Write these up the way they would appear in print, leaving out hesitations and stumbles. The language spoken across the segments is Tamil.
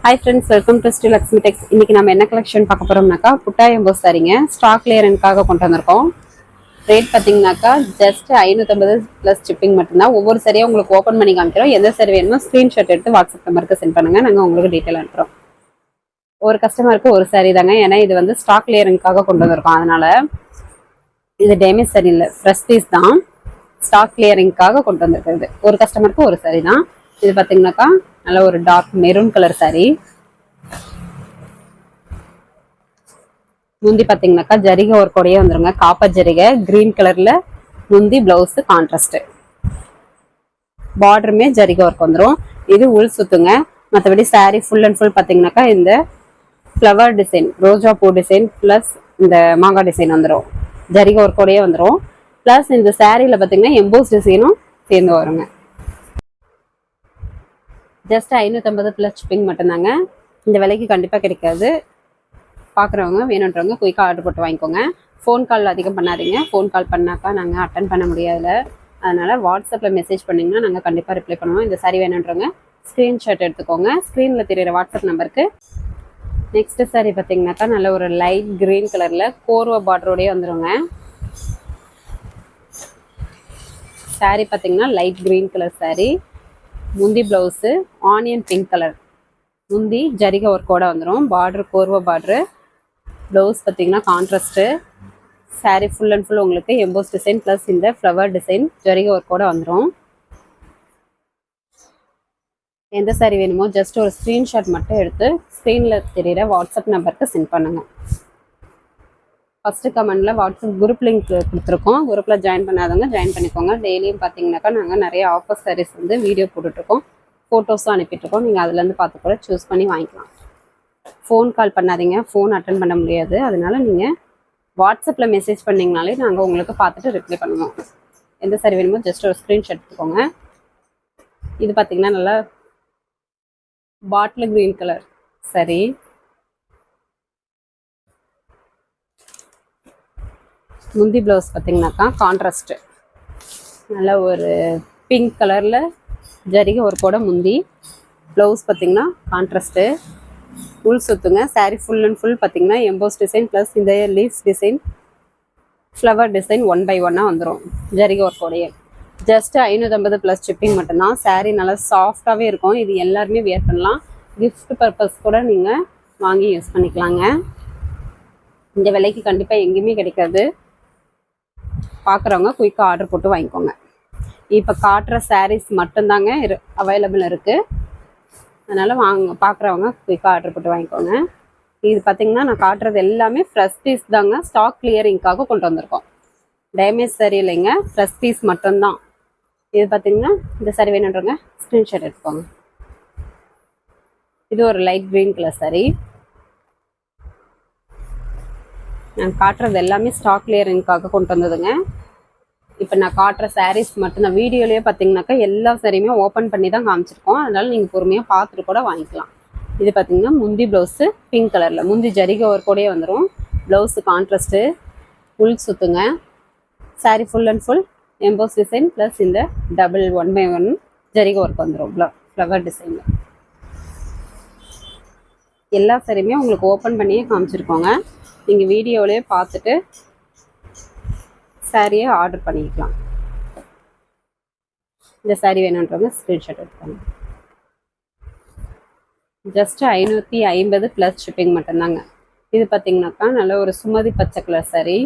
Hi friends, welcome to Still Lakshmi Tex. இன்னைக்கு நம்ம என்ன கலெக்ஷன் பார்க்க போறோம்னாக்கா புட்டாய் எம்போஸ் சாரீங்க ஸ்டாக் கிளியரன்ஸ்க்காக கொண்டு வந்திருக்கோம். ரேட் பார்த்தீங்கன்னாக்கா ஜஸ்ட் 550 ப்ளஸ் ஷிப்பிங் மட்டும்தான். ஒவ்வொரு சரியா உங்களுக்கு ஓப்பன் பண்ணி காமிக்கிறோம். எந்த சரி வேணுமோ ஸ்க்ரீன்ஷாட் எடுத்து வாட்ஸ்அப் நம்பருக்கு சென்ட் பண்ணுங்க. நாங்கள் உங்களுக்கு டீட்டெயில் அனுப்புறோம். ஒரு கஸ்டமருக்கு ஒரு சாரி தாங்க, ஏன்னா இது வந்து ஸ்டாக் கிளியரன்ஸ்க்காக கொண்டு வந்திருக்கோம். அதனால இது டேமேஜ் சரி இல்லை, ஃப்ரெஷ் பீஸ் தான். ஸ்டாக் கிளியரிங்காக கொண்டு வந்திருக்கிறது. ஒரு கஸ்டமருக்கு ஒரு சாரி தான். இது பார்த்தீங்கன்னாக்கா நல்ல ஒரு டார்க் மெரூன் கலர் சாரி. முந்தி பார்த்தீங்கன்னாக்கா ஜரிகை ஒரு கொடையே வந்துருங்க, காப்பர் ஜரிகை கிரீன் கலர்ல முந்தி பிளவுஸ் கான்ட்ராஸ்ட், பார்டருமே ஜரிகை ஒர்க் வந்துடும். இது உள் சுத்துங்க. மற்றபடி சாரி ஃபுல் அண்ட் ஃபுல் பார்த்தீங்கன்னாக்கா இந்த ஃப்ளவர் டிசைன், ரோஜா பூ டிசைன் பிளஸ் இந்த மாங்காய் டிசைன் வந்துடும். ஜரிகை ஒரு கொடையே வந்துடும். பிளஸ் இந்த சாரியில பார்த்தீங்கன்னா எம்போஸ் டிசைனும் சேர்ந்து வருங்க. ஜஸ்ட் 550 ப்ளஸ் ஷிப்பிங் மட்டும்தாங்க. இந்த விலைக்கு கண்டிப்பாக கிடைக்காது. பார்க்குறவங்க வேணுன்றவங்க குயிக்காக ஆர்டர் போட்டு வாங்கிக்கோங்க. ஃபோன் கால் அதிகம் பண்ணாதீங்க. ஃபோன் கால் பண்ணாக்கா நாங்கள் அட்டன் பண்ண முடியாதுல. அதனால் வாட்ஸ்அப்பில் மெசேஜ் பண்ணிங்கன்னா நாங்கள் கண்டிப்பாக ரிப்ளை பண்ணுவோம். இந்த சாரி வேணுன்றவங்க ஸ்க்ரீன்ஷாட் எடுத்துக்கோங்க, ஸ்க்ரீனில் தெரியிற வாட்ஸ்அப் நம்பருக்கு. நெக்ஸ்ட் சாரி பார்த்தீங்கன்னாக்கா நல்ல ஒரு லைட் கிரீன் கலரில் கோர்வா பார்டரோடய வந்துடுங்க. சாரி பார்த்தீங்கன்னா லைட் கிரீன் கலர் சாரி. முந்தி பிளவுஸு ஆனியன் பிங்க் கலர், முந்தி ஜரிகை ஒர்க்கோட வந்துடும். பார்டர் கோர்வா பார்டரு, ப்ளவுஸ் பார்த்தீங்கன்னா contrast. Sorry full and full உங்களுக்கு எம்போஸ் டிசைன் ப்ளஸ் இந்த ஃப்ளவர் டிசைன் ஜரிகை ஒர்க்கோட வந்துடும். எந்த சாரி வேணுமோ ஜஸ்ட் ஒரு ஸ்க்ரீன்ஷாட் மட்டும் எடுத்து ஸ்க்ரீனில் தெரிகிற வாட்ஸ்அப் நம்பருக்கு சென்ட் பண்ணுங்கள். ஃபஸ்ட்டு கமெண்டில் வாட்ஸ்அப் குரூப் லிங்க் கொடுத்துருக்கோம். குரூப்பில் ஜாயின் பண்ணாதவங்க ஜாயின் பண்ணிக்கோங்க. டெய்லியும் பார்த்தீங்கன்னாக்கா நாங்கள் நிறைய ஆஃபர் சாரீஸ் வந்து வீடியோ போட்டுட்ருக்கோம், ஃபோட்டோஸும் அனுப்பிட்டுருக்கோம். நீங்கள் அதுலேருந்து பார்த்து கூட சூஸ் பண்ணி வாங்கிக்கலாம். ஃபோன் கால் பண்ணாதீங்க, ஃபோன் அட்டன் பண்ண முடியாது. அதனால நீங்கள் வாட்ஸ்அப்பில் மெசேஜ் பண்ணிங்கனாலே நாங்கள் உங்களுக்கு பார்த்துட்டு ரிப்ளை பண்ணுவோம். எந்த சாரி வேணுமோ ஜஸ்ட் ஒரு ஸ்க்ரீன்ஷாட் எடுத்துக்கோங்க. இது பார்த்தீங்கன்னா நல்லா பாட்டில் க்ரீன் கலர் சரி. முந்தி ப்ளவுஸ் பார்த்தீங்கன்னாக்கா கான்ட்ராஸ்ட்டு நல்ல ஒரு பிங்க் கலரில் ஜரிகை ஒரு கூட முந்தி. ப்ளவுஸ் பார்த்தீங்கன்னா கான்ட்ராஸ்ட்டு, உள் சுற்றுங்க. சாரீ ஃபுல் அண்ட் ஃபுல் பார்த்தீங்கன்னா எம்போஸ் டிசைன் ப்ளஸ் இந்த leaves design flower design 1 by 1 வந்துடும் ஜரிகை ஒர்க்கோடைய. ஜஸ்ட் 550 ப்ளஸ் ஷிப்பிங் மட்டும்தான். சாரீ நல்லா சாஃப்டாகவே இருக்கும். இது எல்லாருமே வியர் பண்ணலாம். கிஃப்ட் பர்பஸ் கூட நீங்கள் வாங்கி யூஸ் பண்ணிக்கலாங்க. இந்த விலைக்கு கண்டிப்பாக எங்கேயுமே கிடைக்காது. பார்க்குறவங்க குயிக்காக ஆர்டர் போட்டு வாங்கிக்கோங்க. இப்போ காட்டுற சாரீஸ் மட்டும்தாங்க அவைலபிள் இருக்குது. அதனால் பார்க்குறவங்க குயிக்காக ஆர்டர் போட்டு வாங்கிக்கோங்க. இது பார்த்தீங்கன்னா நான் காட்டுறது எல்லாமே ஃப்ரெஷ் பீஸ் தாங்க, ஸ்டாக் கிளியரிங்காக கொண்டு வந்திருக்கோம். டேமேஜ் சரி இல்லைங்க, ஃப்ரெஷ் பீஸ் மட்டும்தான். இது பார்த்தீங்கன்னா இந்த சாரி வேணுன்றவங்க ஸ்க்ரீன்ஷாட் எடுத்துக்கோங்க. இது ஒரு லைட் க்ரீன் கலர் சாரி. நான் காட்டுறது எல்லாமே ஸ்டாக் கிளியரிங்காக கொண்டு வந்ததுங்க. இப்போ நான் காட்டுற சாரீஸ் மட்டும்தான். வீடியோலேயே பார்த்தீங்கன்னாக்கா எல்லா சாரியுமே ஓப்பன் பண்ணி தான் காமிச்சிருக்கோம். அதனால் நீங்கள் பொறுமையாக பார்த்துட்டு கூட வாங்கிக்கலாம். இது பார்த்தீங்கன்னா முந்தி ப்ளவுஸு பிங்க் கலரில் முந்தி ஜரிகை ஒர்க்கோடையே வந்துடும். ப்ளவுஸு கான்ட்ராஸ்ட்டு, உள் சுற்றுங்க. Sari full and full emboss design plus இந்த டபுள் 1 by 1 ஜரிகை ஒர்க் வந்துடும் ஃப்ளவர் டிசைனில். எல்லா சாரியுமே உங்களுக்கு ஓப்பன் பண்ணியே காமிச்சிருக்கோங்க. நீங்கள் வீடியோவிலே பார்த்துட்டு சாரியை ஆர்டர் பண்ணிக்கலாம். இந்த சாரி வேணுன்றவங்க ஸ்க்ரீன்ஷாட் எடுத்துக்கோங்க. ஜஸ்ட் 550 ப்ளஸ் ஷிப்பிங் மட்டும்தாங்க. இது பார்த்தீங்கன்னாக்கா நல்ல ஒரு சுமதி பச்சை கலர் சாரி.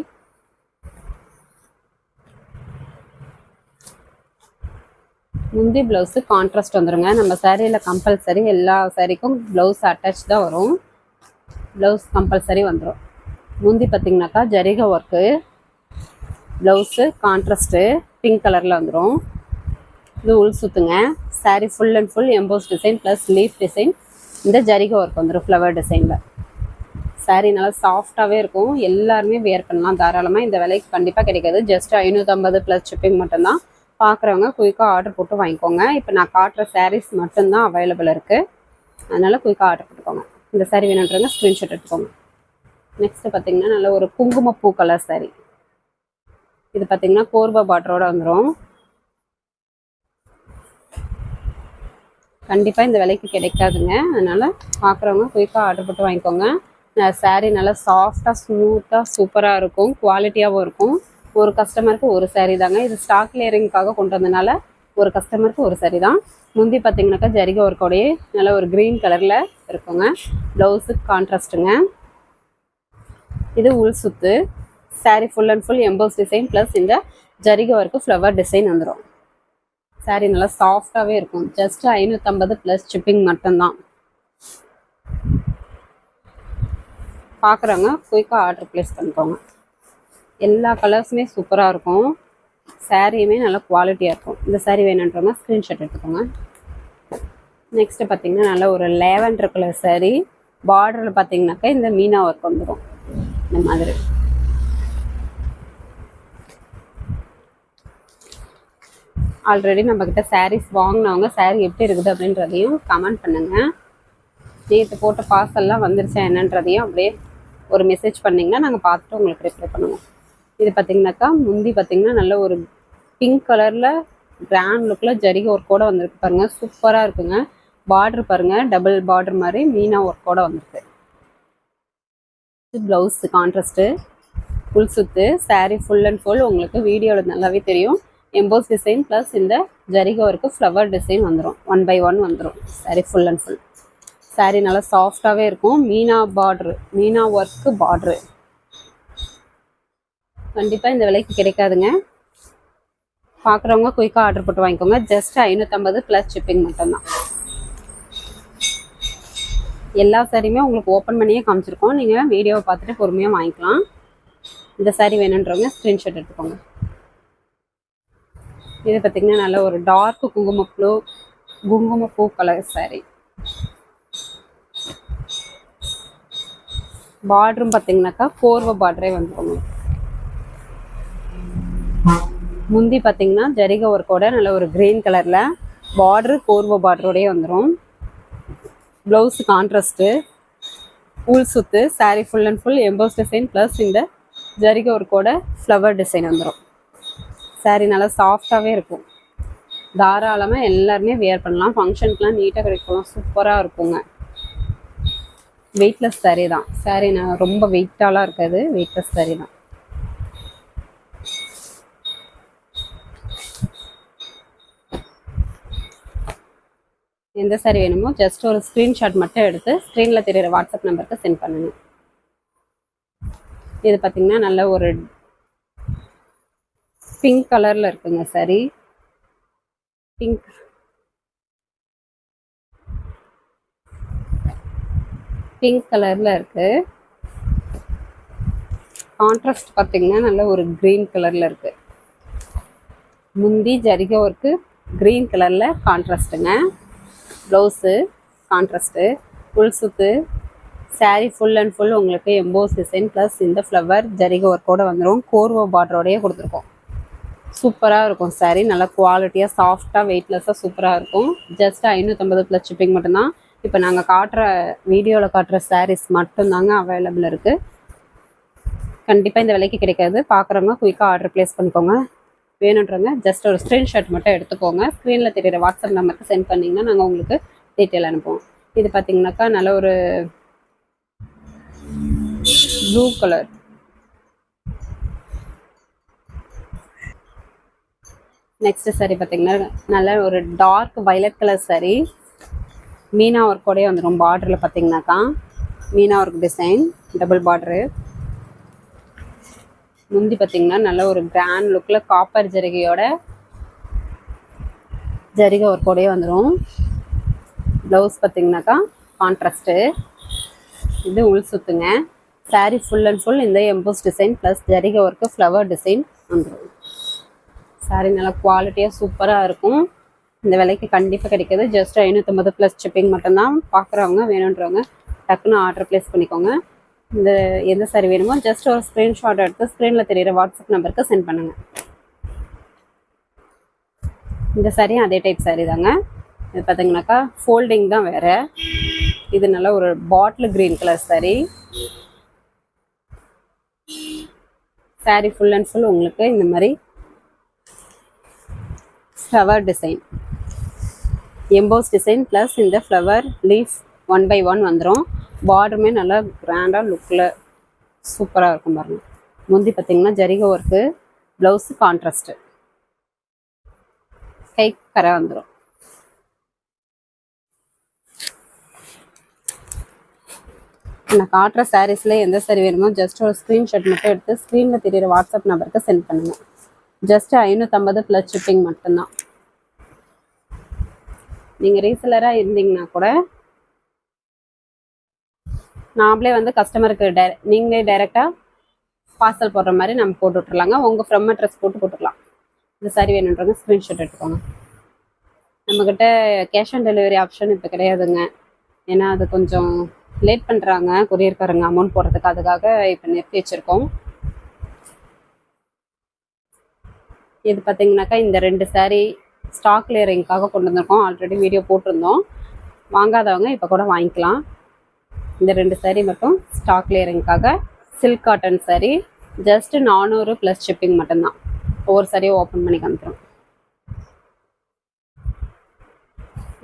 முந்தி ப்ளவுஸு கான்ட்ராஸ்ட் வந்துடுங்க. நம்ம சாரியில் கம்பல்சரி எல்லா சாரிக்கும் ப்ளவுஸ் அட்டாச் தான் வரும். ப்ளவுஸ் கம்பல்சரி வந்துடும். முந்தி பார்த்தீங்கன்னாக்கா ஜரிகை ஒர்க்கு, ப்ளவுஸு கான்ட்ராஸ்ட்டு பிங்க் கலரில் வந்துடும். இது உள் சுற்றுங்க. Sari full and full emboss design plus leaf design இந்த ஜரிகை ஒர்க் வந்துடும் ஃப்ளவர் டிசைனில். சாரீ நல்லா சாஃப்டாகவே இருக்கும். எல்லாருமே வியர் பண்ணலாம் தாராளமாக. இந்த விலைக்கு கண்டிப்பாக கிடைக்காது. ஜஸ்ட் 550 ப்ளஸ் ஷிப்பிங் மட்டும்தான். பார்க்குறவங்க குயிக்காக ஆர்டர் போட்டு வாங்கிக்கோங்க. இப்போ நான் காட்டுற சாரீஸ் மட்டும்தான் அவைலபிள் இருக்குது. அதனால் குயிக்காக ஆர்டர் போட்டுக்கோங்க. இந்த சாரீ வேணுன்றவங்க ஸ்க்ரீன்ஷாட் எடுத்துக்கோங்க. நெக்ஸ்ட்டு பார்த்தீங்கன்னா நல்ல ஒரு குங்குமப்பூ கலர் சாரீ. இது பார்த்தீங்கன்னா கோர்வா பார்டரோட வந்துடும். கண்டிப்பாக இந்த விலைக்கு கிடைக்காதுங்க. அதனால் பார்க்குறவங்க குயிக்காக ஆர்டர் போட்டு வாங்கிக்கோங்க. சாரீ நல்லா சாஃப்டாக ஸ்மூத்தாக சூப்பராக இருக்கும், குவாலிட்டியாகவும் இருக்கும். ஒரு கஸ்டமருக்கு ஒரு சாரீ தாங்க. இது ஸ்டாக் கிளியரிங்காக கொண்டு வந்ததுனால ஒரு கஸ்டமருக்கு ஒரு சாரீ தான். முந்தி பார்த்தீங்கன்னாக்கா ஜரிகை ஒர்க்கோடையே நல்லா ஒரு க்ரீன் கலரில் இருக்குங்க. ப்ளவுஸுக்கு கான்ட்ராஸ்ட்டுங்க. இது உள் சுத்து. Sari full and full emboss design plus இந்த ஜரிகை ஒர்க்கு ஃப்ளவர் டிசைன் வந்துடும். சாரீ நல்லா சாஃப்டாகவே இருக்கும். ஜஸ்ட் 550 ப்ளஸ் ஷிப்பிங் மட்டும்தான். பார்க்குறவங்க குயிக்காக ஆர்டர் ப்ளேஸ் பண்ணிக்கோங்க. எல்லா கலர்ஸுமே சூப்பராக இருக்கும். சாரியுமே நல்லா குவாலிட்டியாக இருக்கும். இந்த சாரீ வேணுன்றவங்க ஸ்க்ரீன்ஷாட் எடுத்துக்கோங்க. நெக்ஸ்ட்டு பார்த்தீங்கன்னா நல்ல ஒரு லேவண்டர் கலர் சாரீ. பார்டரில் பார்த்தீங்கன்னாக்கா இந்த மீனா ஒர்க் வந்துடும் இந்த மாதிரி. ஆல்ரெடி நம்மக்கிட்ட சாரீஸ் வாங்கினவங்க சாரீ எப்படி இருக்குது அப்படின்றதையும் கமெண்ட் பண்ணுங்கள். நேற்று போட்ட பார்சல்லாம் வந்துருச்சா என்னன்றதையும் அப்படியே ஒரு மெசேஜ் பண்ணிங்கன்னா நாங்கள் பார்த்துட்டு உங்களுக்கு ரிப்ளை பண்ணுவோம். இது பார்த்தீங்கன்னாக்கா முந்தி பார்த்தீங்கன்னா நல்ல ஒரு பிங்க் கலரில் கிராண்ட் லுக்கில் ஜரிகை ஒர்க்கோடு வந்திருக்கு பாருங்கள். சூப்பராக இருக்குங்க. பார்டர் பாருங்கள், டபுள் பார்டர் மாதிரி மீனா ஒர்க்கோடு வந்திருக்கு. ப்ளவுஸ் கான்ட்ராஸ்ட்டு, ஃபுல் சுத்து. சாரீ ஃபுல் அண்ட் ஃபுல் உங்களுக்கு வீடியோவில் நல்லாவே தெரியும். எம்போஸ் டிசைன் ப்ளஸ் இந்த ஜரிகை ஒர்க்கு ஃப்ளவர் டிசைன் வந்துடும். 1 by 1 வந்துடும் sari full and full. Sari நல்லா சாஃப்டாகவே இருக்கும். மீனா பார்ட்ரு, மீனா ஒர்க்கு பார்ட்ரு. கண்டிப்பாக இந்த விலைக்கு கிடைக்காதுங்க. பார்க்குறவங்க குயிக்காக ஆர்டர் போட்டு வாங்கிக்கோங்க. ஜஸ்ட் 550 ப்ளஸ் ஷிப்பிங் மட்டும்தான். எல்லா சாரியுமே உங்களுக்கு ஓப்பன் பண்ணியே காமிச்சிருக்கோம். நீங்கள் வீடியோவை பார்த்துட்டு பொறுமையாக வாங்கிக்கலாம். இந்த சாரீ வேணுன்றவங்க ஸ்க்ரீன்ஷாட் எடுத்துக்கோங்க. இது பார்த்திங்கன்னா நல்ல ஒரு டார்க் குங்குமப்பூ கலர் சாரீ. பார்டரும் பார்த்தீங்கன்னாக்கா கோர்வை பார்டரே வந்துடும். முந்தி பார்த்தீங்கன்னா ஜரிகை ஒர்க்கோட நல்ல ஒரு கிரீன் கலரில் பார்டரு கோர்வை பார்டரோடய வந்துடும். ப்ளவுஸு கான்ட்ராஸ்ட்டு, உள் சுத்து. Sari full and full emboss design plus இந்த ஜரிகை ஒர்க்கோட ஃப்ளவர் டிசைன் வந்துடும். சாரீ நல்லா சாஃப்டாகவே இருக்கும். தாராளமாக எல்லாருமே வியர் பண்ணலாம். ஃபங்க்ஷனுக்குலாம் நீட்டாக கிடைக்கும். சூப்பராக இருக்குங்க. வெயிட்லெஸ் சாரீ தான். சாரீ நான் ரொம்ப வெயிட்டாலாம் இருக்காது, வெயிட்லெஸ் சாரீ தான். எந்த சாரீ வேணுமோ ஜஸ்ட் ஒரு ஸ்க்ரீன்ஷாட் மட்டும் எடுத்து ஸ்க்ரீனில் தெரிகிற வாட்ஸ்அப் நம்பருக்கு சென்ட் பண்ணுங்க. இது பார்த்திங்கன்னா நல்ல ஒரு பிங்க் கலரில் இருக்குங்க சாரீ. பிங்க் கலரில் இருக்குது. கான்ட்ராஸ்ட் பார்த்திங்கன்னா நல்ல ஒரு க்ரீன் கலரில் இருக்குது. முந்தி ஜரிகை ஒர்க்கு க்ரீன் கலரில் கான்ட்ராஸ்ட்டுங்க. ப்ளவுஸு கான்ட்ராஸ்ட்டு, ஃபுல் சுத்து. சாரீ ஃபுல் அண்ட் ஃபுல் உங்களுக்கு எம்போஸ் டிசைன் ப்ளஸ் இந்த ஃப்ளவர் ஜரிகை ஒர்க்கோடு வந்துடும். கோர்வோ பார்டரோடையே கொடுத்துருக்கோம். சூப்பராக இருக்கும் சாரீ. நல்லா குவாலிட்டியாக சாஃப்டாக வெயிட்லெஸ்ஸாக சூப்பராக இருக்கும். ஜஸ்ட் 550 ப்ளஸ் ஷிப்பிங் மட்டும்தான். இப்போ நாங்கள் காட்டுற வீடியோவில் காட்டுற சாரீஸ் மட்டும்தாங்க அவைலபிள் இருக்குது. கண்டிப்பாக இந்த விலைக்கு கிடைக்காது. பார்க்குறவங்க குயிக்காக ஆர்டர் ப்ளேஸ் பண்ணிக்கோங்க. வேணுன்றவங்க ஜஸ்ட் ஒரு ஸ்க்ரீன்ஷாட் மட்டும் எடுத்துக்கோங்க. ஸ்க்ரீனில் தெரிகிற வாட்ஸ்அப் நம்பருக்கு சென்ட் பண்ணிங்கன்னா நாங்கள் உங்களுக்கு டீட்டெயில் அனுப்புவோம். இது பார்த்திங்கனாக்கா நல்ல ஒரு ப்ளூ கலர். நெக்ஸ்ட்டு சாரீ பார்த்திங்கன்னா நல்ல ஒரு டார்க் வயலட் கலர் சாரீ. மீனா ஒர்க்கோடய வந்துடும். பார்டரில் பார்த்திங்கனாக்கா மீனா ஒர்க் டிசைன், டபுள் பார்டரு. முந்தி பார்த்திங்கன்னா நல்ல ஒரு கிராண்ட் லுக்கில் காப்பர் ஜரிகையோட ஜரிகை ஒர்க்கோடயே வந்துடும். ப்ளவுஸ் பார்த்திங்கனாக்கா கான்ட்ராஸ்ட்டு. இது உள் சுத்துங்க. சாரீ ஃபுல் அண்ட் ஃபுல் இந்த எம்போஸ் டிசைன் ப்ளஸ் ஜரிகை ஒர்க்கு ஃப்ளவர் டிசைன் வந்துடும். சாரீ நல்லா குவாலிட்டியாக சூப்பராக இருக்கும். இந்த விலைக்கு கண்டிப்பாக கிடைக்கிது. ஜஸ்ட் 550 ப்ளஸ் ஷிப்பிங் மட்டும்தான். பார்க்குறவங்க வேணுன்றவங்க டக்குன்னு ஆர்டர் ப்ளேஸ் பண்ணிக்கோங்க. இந்த எந்த சாரீ வேணுமோ ஜஸ்ட் ஒரு ஸ்க்ரீன்ஷாட் எடுத்து ஸ்க்ரீனில் தெரிகிற வாட்ஸ்அப் நம்பருக்கு சென்ட் பண்ணுங்கள். இந்த சாரியும் அதே டைப் சாரீ தாங்க. இது பார்த்தீங்கன்னாக்கா ஃபோல்டிங் தான் வேறு. இது நல்ல ஒரு bottle green colour sari. Sari full and full உங்களுக்கு இந்த மாதிரி flower design EMBOSS design plus இந்த ஃப்ளவர் லீஃப் 1 by 1 வந்துடும். பார்டருமே நல்லா கிராண்டாக லுக்கில் சூப்பராக இருக்கும் பாருங்கள். முந்தி பார்த்தீங்கன்னா ஜரிகை ஒர்க்கு, ப்ளவுஸு கான்ட்ராஸ்ட்டு, கை கரை வந்துடும். நான் காட்டுற சாரீஸில் எந்த சாரீ வேணுமோ ஜஸ்ட் ஒரு ஸ்க்ரீன்ஷாட் மட்டும் எடுத்து ஸ்க்ரீனில் தெரியிற வாட்ஸ்அப் நம்பருக்கு சென்ட் பண்ணுங்கள். ஜஸ்ட் 550 ப்ளஸ் ஷிப்பிங் மட்டும்தான். நீங்கள் ரீசெலராக இருந்தீங்கன்னா கூட நாமளே வந்து கஸ்டமருக்கு நீங்களே டைரெக்டாக பார்சல் போடுற மாதிரி நம்ம போட்டு விட்ருலாங்க. உங்கள் ஃப்ரம் அட்ரஸ் போட்டுக்கலாம். இந்த சாரீ வேணுன்றவங்க ஸ்க்ரீன்ஷாட் எடுத்துக்கோங்க. நம்மக்கிட்ட கேஷ் ஆன் டெலிவரி ஆப்ஷன் இப்போ கிடையாதுங்க. ஏன்னா அது கொஞ்சம் லேட் பண்ணுறாங்க கொரியர்காரங்க அமௌண்ட் போடுறதுக்கு. அதுக்காக இப்போ நிறுத்தி வச்சுருக்கோம். இது பார்த்தீங்கன்னாக்கா இந்த 2 சாரீ ஸ்டாக் கிளியரிங்காக கொண்டு வந்திருக்கோம். ஆல்ரெடி வீடியோ போட்டிருந்தோம். வாங்காதவங்க இப்போ கூட வாங்கிக்கலாம். இந்த 2 சாரீ மட்டும் ஸ்டாக் கிளியரிங்காக silk cotton sari. Just 400 plus shipping மட்டும்தான். ஒவ்வொரு சாரியும் ஓப்பன் பண்ணி காமிக்கிறோம்.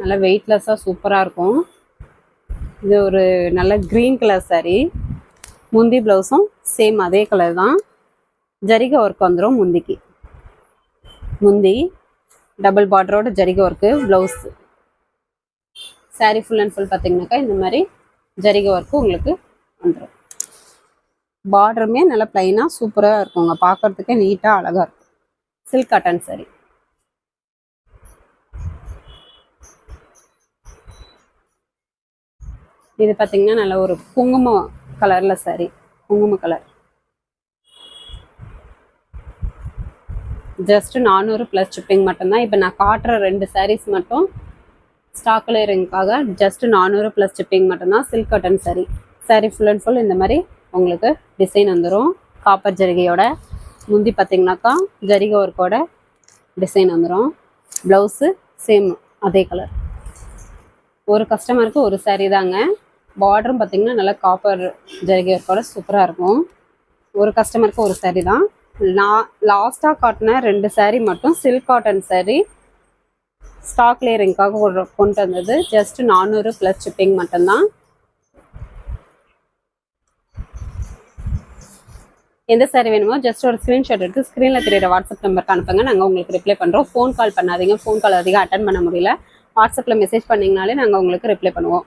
நல்லா வெயிட்லெஸ்ஸாக சூப்பராக இருக்கும். இது ஒரு நல்ல க்ரீன் கலர் சாரீ. முந்தி ப்ளவுஸும் சேம் அதே கலர் தான். ஜரிகை ஒர்க் வந்துடும் முந்திக்கு. முந்தி டபுள் பார்டரோட ஜரிகை work, blouse. Sari full and full பார்த்தீங்கன்னாக்கா இந்த மாதிரி ஜரிகை ஒர்க்கு உங்களுக்கு வந்துடும். பார்டருமே நல்லா ப்ளைனாக சூப்பராக இருக்குங்க. பார்க்குறதுக்கே நீட்டாக அழகாக இருக்கும். Silk cotton sari. இது பார்த்தீங்கன்னா நல்ல ஒரு குங்கும கலரில் சாரீ. குங்கும கலர். ஜஸ்ட் 400 ப்ளஸ் ஷிப்பிங் மட்டும்தான். இப்போ நான் காட்டுற 2 சாரீஸ் மட்டும் ஸ்டாக் கிளியரிங்காக ஜஸ்ட் 400 ப்ளஸ் ஷிப்பிங் மட்டும்தான். Silk cotton sari. Sari full and full இந்த மாதிரி உங்களுக்கு டிசைன் வந்துடும். காப்பர் ஜரிகையோட. முந்தி பார்த்தீங்கன்னாக்கா ஜரிகை ஒர்க்கோட டிசைன் வந்துடும். ப்ளவுஸு சேம் அதே கலர். ஒரு கஸ்டமருக்கு ஒரு சாரீ தாங்க. பார்டரும் பார்த்தீங்கன்னா நல்லா காப்பர் ஜரிகை ஒர்க்கோட சூப்பராக இருக்கும். ஒரு கஸ்டமருக்கு ஒரு சாரீ தான். நான் லாஸ்ட்டாக காட்டின 2 சாரீ மட்டும் சில்க் காட்டன் சாரீ ஸ்டாக் கிளியரிங்காக கொண்டு வந்தது. ஜஸ்ட் 400 ப்ளஸ் ஷிப்பிங் மட்டும்தான். எந்த சாரீ வேணுமோ ஜஸ்ட் ஒரு ஸ்க்ரீன்ஷாட் எடுத்து ஸ்க்ரீனில் தெரியிற வாட்ஸ்அப் நம்பருக்கு அனுப்புங்க. நாங்கள் உங்களுக்கு ரிப்ளை பண்ணுறோம். ஃபோன் கால் பண்ணாதீங்க. ஃபோன் கால் அதிகம் அட்டன் பண்ண முடியல. வாட்ஸ்அப்பில் மெசேஜ் பண்ணிங்கனாலே நாங்கள் உங்களுக்கு ரிப்ளை பண்ணுவோம்.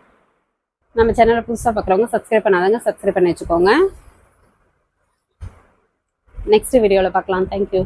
நம்ம சேனலை புதுசாக பார்க்குறவங்க சப்ஸ்கிரைப் பண்ணாதவங்க சப்ஸ்கிரைப் பண்ணி வச்சுக்கோங்க. நெக்ஸ்ட் வீடியோவில் பார்க்கலாம். தேங்க்யூ.